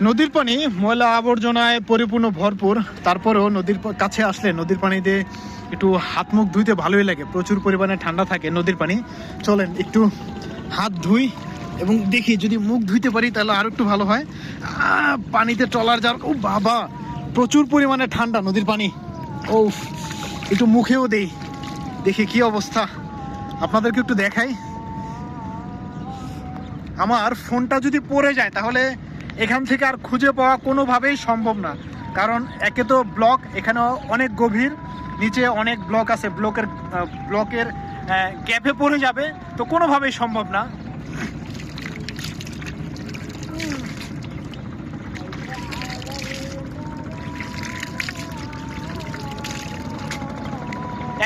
নদীর পানি ময়লা আবর্জনায় পরিপূর্ণ ভরপুর, তারপরেও নদীর কাছে আসলে নদীর পানিতে একটু হাত মুখ ধুইতে ভালোই লাগে। প্রচুর পরিমাণে ঠান্ডা থাকে নদীর পানি। চলেন একটু হাত ধুই এবং দেখি যদি মুখ ধুইতে পারি তাহলে আরো একটু ভালো হয়। পানিতে ট্রলার যাওয়ার, ও বাবা প্রচুর পরিমাণে ঠান্ডা নদীর পানি। ও একটু মুখেও দেই, দেখি কি অবস্থা, আপনাদেরকে একটু দেখাই। আমার ফোনটা যদি পড়ে যায় তাহলে এখান থেকে আর খুঁজে পাওয়া কোনোভাবেই সম্ভব না, কারণ একে তো ব্লক এখানে অনেক গভীর, নিচে অনেক ব্লক আছে, ব্লকের গ্যাপে পড়ে যাবে, তো কোনোভাবেই সম্ভব না।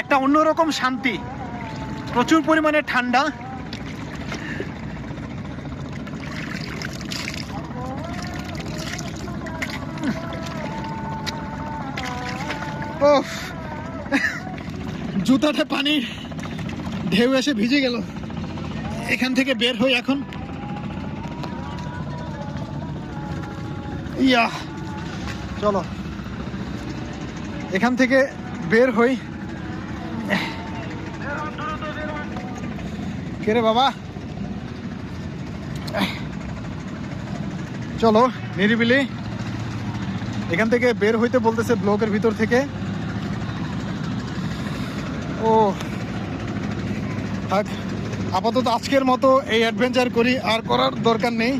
একটা অন্যরকম শান্তি, প্রচুর পরিমাণে ঠান্ডা। ও জুতাতে পানির ঢেউ এসে ভিজে গেল। এখান থেকে বের হই এখন। ইয়া চলো এখান থেকে বের হই। কে রে বাবা, চলো নিরিবিলি এখান থেকে বের হইতে বলতেছে ব্লকের ভিতর থেকে। ও থাক, আপাতত আজকের মতো এই অ্যাডভেঞ্চার করি, আর করার দরকার নেই।